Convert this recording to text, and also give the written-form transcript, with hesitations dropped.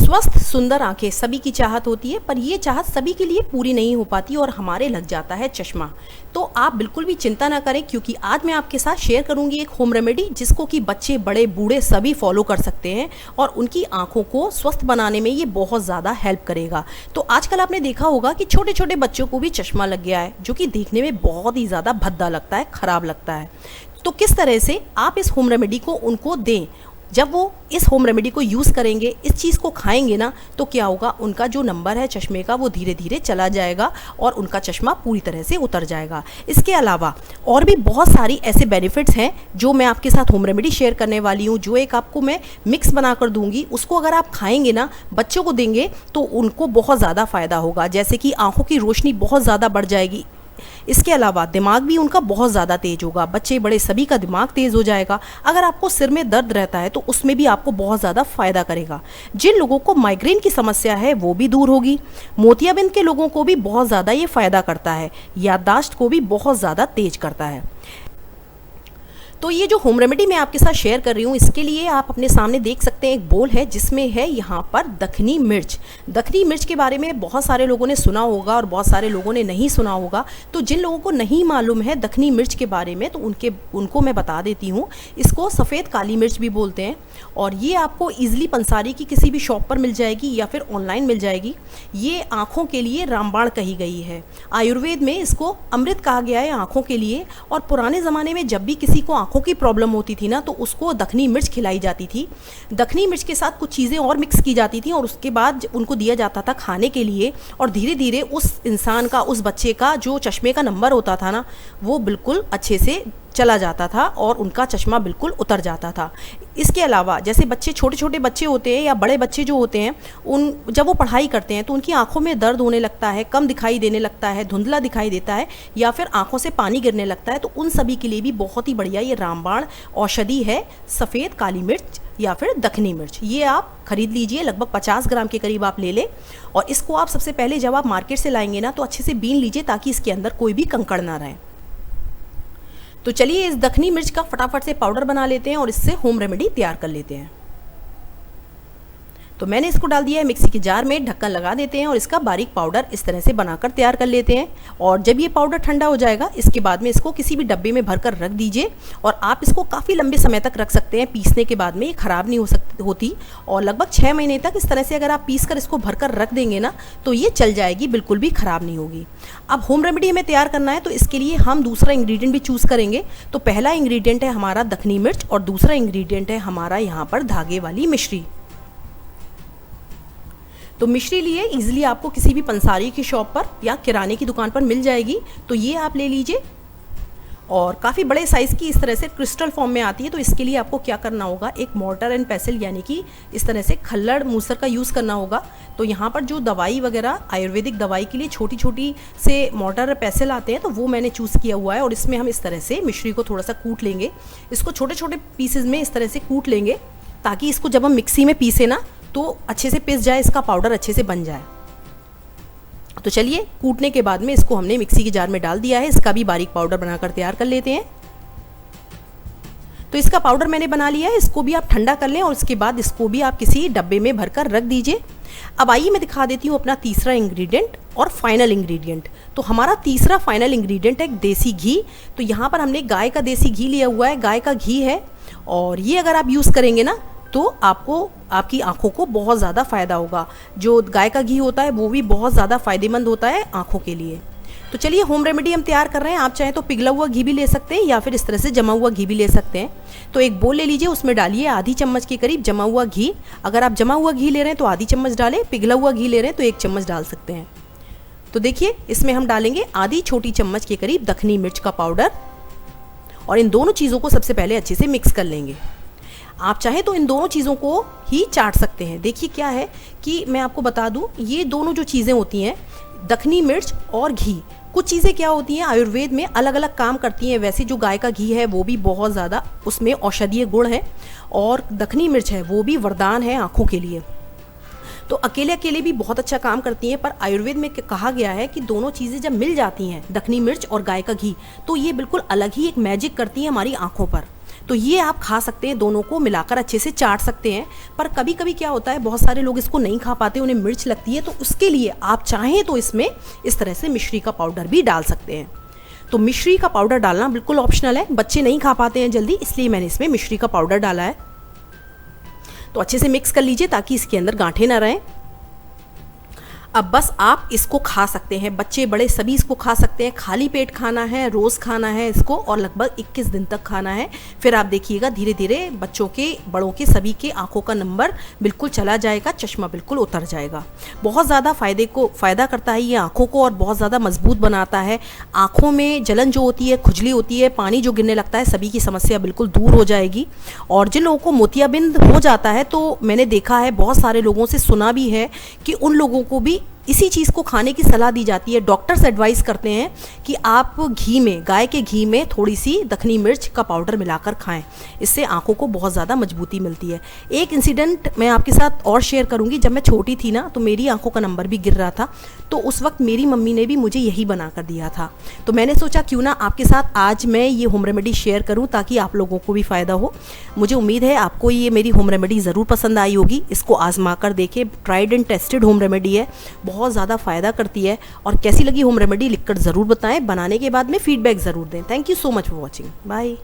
स्वस्थ सुंदर आंखें सभी की चाहत होती है, पर ये चाहत सभी के लिए पूरी नहीं हो पाती और हमारे लग जाता है चश्मा। तो आप बिल्कुल भी चिंता ना करें, क्योंकि आज मैं आपके साथ शेयर करूंगी एक होम रेमेडी जिसको कि बच्चे बड़े बूढ़े सभी फॉलो कर सकते हैं और उनकी आंखों को स्वस्थ बनाने में ये बहुत ज़्यादा हेल्प करेगा। तो आजकल आपने देखा होगा कि छोटे छोटे बच्चों को भी चश्मा लग गया है, जो कि देखने में बहुत ही ज़्यादा भद्दा लगता है, ख़राब लगता है। तो किस तरह से आप इस होम रेमेडी को उनको दें, जब वो इस होम रेमेडी को यूज़ करेंगे, इस चीज़ को खाएंगे ना, तो क्या होगा, उनका जो नंबर है चश्मे का वो धीरे धीरे चला जाएगा और उनका चश्मा पूरी तरह से उतर जाएगा। इसके अलावा और भी बहुत सारी ऐसे बेनिफिट्स हैं जो मैं आपके साथ होम रेमेडी शेयर करने वाली हूँ, जो एक आपको मैं मिक्स बना कर दूंगी। उसको अगर आप खाएंगे ना, बच्चों को देंगे, तो उनको बहुत ज़्यादा फ़ायदा होगा। जैसे कि आँखों की रोशनी बहुत ज़्यादा बढ़ जाएगी। इसके अलावा दिमाग भी उनका बहुत ज़्यादा तेज होगा, बच्चे बड़े सभी का दिमाग तेज़ हो जाएगा। अगर आपको सिर में दर्द रहता है तो उसमें भी आपको बहुत ज़्यादा फ़ायदा करेगा। जिन लोगों को माइग्रेन की समस्या है वो भी दूर होगी। मोतियाबिंद के लोगों को भी बहुत ज़्यादा ये फ़ायदा करता है। याददाश्त को भी बहुत ज़्यादा तेज करता है। तो ये जो होम रेमेडी मैं आपके साथ शेयर कर रही हूँ, इसके लिए आप अपने सामने देख सकते हैं एक बोल है जिसमें है यहाँ पर दखनी मिर्च। दखनी मिर्च के बारे में बहुत सारे लोगों ने सुना होगा और बहुत सारे लोगों ने नहीं सुना होगा। तो जिन लोगों को नहीं मालूम है दखनी मिर्च के बारे में, तो उनको मैं बता देती हूँ। इसको सफ़ेद काली मिर्च भी बोलते हैं और ये आपको ईजिली पंसारी की किसी भी शॉप पर मिल जाएगी या फिर ऑनलाइन मिल जाएगी। ये आँखों के लिए रामबाण कही गई है। आयुर्वेद में इसको अमृत कहा गया है आँखों के लिए। और पुराने ज़माने में जब भी किसी को आँखों की प्रॉब्लम होती थी ना, तो उसको दखनी मिर्च खिलाई जाती थी। दखनी मिर्च के साथ कुछ चीज़ें और मिक्स की जाती थी और उसके बाद उनको दिया जाता था खाने के लिए। और धीरे धीरे उस इंसान का, उस बच्चे का जो चश्मे का नंबर होता था ना, वो बिल्कुल अच्छे से चला जाता था और उनका चश्मा बिल्कुल उतर जाता था। इसके अलावा जैसे बच्चे, छोटे छोटे बच्चे होते हैं या बड़े बच्चे जो होते हैं, जब वो पढ़ाई करते हैं तो उनकी आंखों में दर्द होने लगता है, कम दिखाई देने लगता है, धुंधला दिखाई देता है या फिर आंखों से पानी गिरने लगता है, तो उन सभी के लिए भी बहुत ही बढ़िया ये रामबाण औषधि है, सफ़ेद काली मिर्च या फिर दखनी मिर्च। ये आप खरीद लीजिए, लगभग 50 ग्राम के करीब आप ले लें। और इसको आप सबसे पहले जब आप मार्केट से लाएंगे ना, तो अच्छे से बीन लीजिए ताकि इसके अंदर कोई भी कंकड़ ना रहे। तो चलिए इस दखनी मिर्च का फटाफट से पाउडर बना लेते हैं और इससे होम रेमेडी तैयार कर लेते हैं। तो मैंने इसको डाल दिया है मिक्सी के जार में, ढक्कन लगा देते हैं और इसका बारीक पाउडर इस तरह से बनाकर तैयार कर लेते हैं। और जब ये पाउडर ठंडा हो जाएगा, इसके बाद में इसको किसी भी डब्बे में भरकर रख दीजिए और आप इसको काफ़ी लंबे समय तक रख सकते हैं। पीसने के बाद में ये ख़राब नहीं होती और लगभग 6 महीने तक इस तरह से अगर आप पीस कर इसको भरकर रख देंगे ना, तो ये चल जाएगी, बिल्कुल भी ख़राब नहीं होगी। अब होम रेमेडी हमें तैयार करना है, तो इसके लिए हम दूसरा इंग्रेडिएंट भी चूज़ करेंगे। तो पहला इंग्रेडिएंट है हमारा दखनी मिर्च और दूसरा इंग्रेडिएंट है हमारा यहाँ पर धागे वाली मिश्री। तो मिश्री लिए इजीली आपको किसी भी पंसारी की शॉप पर या किराने की दुकान पर मिल जाएगी। तो ये आप ले लीजिए और काफ़ी बड़े साइज़ की इस तरह से क्रिस्टल फॉर्म में आती है। तो इसके लिए आपको क्या करना होगा, एक मोर्टर एंड पेसिल यानी कि इस तरह से खल्लड़ मूसर का यूज़ करना होगा। तो यहाँ पर जो दवाई वगैरह, आयुर्वेदिक दवाई के लिए छोटी छोटी से मोर्टर पेसिल आते हैं, तो वो मैंने चूज़ किया हुआ है। और इसमें हम इस तरह से मिश्री को थोड़ा सा कूट लेंगे। इसको छोटे छोटे पीसेज में इस तरह से कूट लेंगे ताकि इसको जब हम मिक्सी में पीसे ना, तो अच्छे से पिस जाए, इसका पाउडर अच्छे से बन जाए। तो चलिए, कूटने के बाद में इसको हमने मिक्सी के जार में डाल दिया है। इसका भी बारीक पाउडर बनाकर तैयार कर लेते हैं। तो इसका पाउडर मैंने बना लिया है, इसको भी आप ठंडा कर लें और उसके बाद इसको भी आप किसी डब्बे में भरकर रख दीजिए। अब आइए मैं दिखा देती हूँ अपना तीसरा इंग्रेडिएंट और फाइनल इंग्रेडिएंट। तो हमारा तीसरा फाइनल इंग्रेडिएंट है देसी घी। तो यहाँ पर हमने गाय का देसी घी लिया हुआ है, गाय का घी है। और ये अगर आप यूज़ करेंगे ना, तो आपको, आपकी आंखों को बहुत ज़्यादा फ़ायदा होगा। जो गाय का घी होता है वो भी बहुत ज़्यादा फ़ायदेमंद होता है आंखों के लिए। तो चलिए, होम रेमेडी हम तैयार कर रहे हैं। आप चाहें तो पिघला हुआ घी भी ले सकते हैं या फिर इस तरह से जमा हुआ घी भी ले सकते हैं। तो एक बोल ले लीजिए, उसमें डालिए आधी चम्मच के करीब जमा हुआ घी। अगर आप जमा हुआ घी ले रहे हैं तो आधी चम्मच डालें, पिघला हुआ घी ले रहे हैं तो 1 चम्मच डाल सकते हैं। तो देखिए, इसमें हम डालेंगे आधी छोटी चम्मच के करीब दखनी मिर्च का पाउडर और इन दोनों चीज़ों को सबसे पहले अच्छे से मिक्स कर लेंगे। आप चाहें तो इन दोनों चीज़ों को ही चाट सकते हैं। देखिए क्या है कि मैं आपको बता दूं, ये दोनों जो चीज़ें होती हैं, दखनी मिर्च और घी, कुछ चीज़ें क्या होती हैं आयुर्वेद में अलग अलग काम करती हैं। वैसे जो गाय का घी है वो भी बहुत ज़्यादा, उसमें औषधीय गुण है और दखनी मिर्च है वो भी वरदान है आँखों के लिए। तो अकेले अकेले भी बहुत अच्छा काम करती हैं, पर आयुर्वेद में कहा गया है कि दोनों चीज़ें जब मिल जाती हैं, दखनी मिर्च और गाय का घी, तो ये बिल्कुल अलग ही एक मैजिक करती हैं हमारी आँखों पर। तो ये आप खा सकते हैं, दोनों को मिलाकर अच्छे से चाट सकते हैं। पर कभी कभी क्या होता है, बहुत सारे लोग इसको नहीं खा पाते, उन्हें मिर्च लगती है, तो उसके लिए आप चाहें तो इसमें इस तरह से मिश्री का पाउडर भी डाल सकते हैं। तो मिश्री का पाउडर डालना बिल्कुल ऑप्शनल है, बच्चे नहीं खा पाते हैं जल्दी, इसलिए मैंने इसमें मिश्री का पाउडर डाला है। तो अच्छे से मिक्स कर लीजिए ताकि इसके अंदर गांठें ना रहें। अब बस आप इसको खा सकते हैं, बच्चे बड़े सभी इसको खा सकते हैं। खाली पेट खाना है, रोज़ खाना है इसको, और लगभग 21 दिन तक खाना है। फिर आप देखिएगा धीरे धीरे बच्चों के, बड़ों के, सभी के आंखों का नंबर बिल्कुल चला जाएगा, चश्मा बिल्कुल उतर जाएगा। बहुत ज़्यादा फ़ायदा करता है ये आँखों को, और बहुत ज़्यादा मजबूत बनाता है। आँखों में जलन जो होती है, खुजली होती है, पानी जो गिरने लगता है, सभी की समस्या बिल्कुल दूर हो जाएगी। और जिन लोगों को मोतियाबिंद हो जाता है, तो मैंने देखा है, बहुत सारे लोगों से सुना भी है कि उन लोगों को भी इसी चीज़ को खाने की सलाह दी जाती है। डॉक्टर्स एडवाइस करते हैं कि आप घी में, गाय के घी में थोड़ी सी दखनी मिर्च का पाउडर मिलाकर खाएं, इससे आंखों को बहुत ज़्यादा मजबूती मिलती है। एक इंसिडेंट मैं आपके साथ और शेयर करूंगी। जब मैं छोटी थी ना, तो मेरी आंखों का नंबर भी गिर रहा था, तो उस वक्त मेरी मम्मी ने भी मुझे यही बना कर दिया था। तो मैंने सोचा क्यों ना आपके साथ आज मैं ये होम रेमेडी शेयर करूँ, ताकि आप लोगों को भी फ़ायदा हो। मुझे उम्मीद है आपको ये मेरी होम रेमेडी ज़रूर पसंद आई होगी। इसको आजमा कर देखें, tried and tested home remedy है, बहुत ज़्यादा फ़ायदा करती है। और कैसी लगी होम रेमेडी लिखकर ज़रूर बताएं, बनाने के बाद में फीडबैक ज़रूर दें। Thank you so much for watching, bye.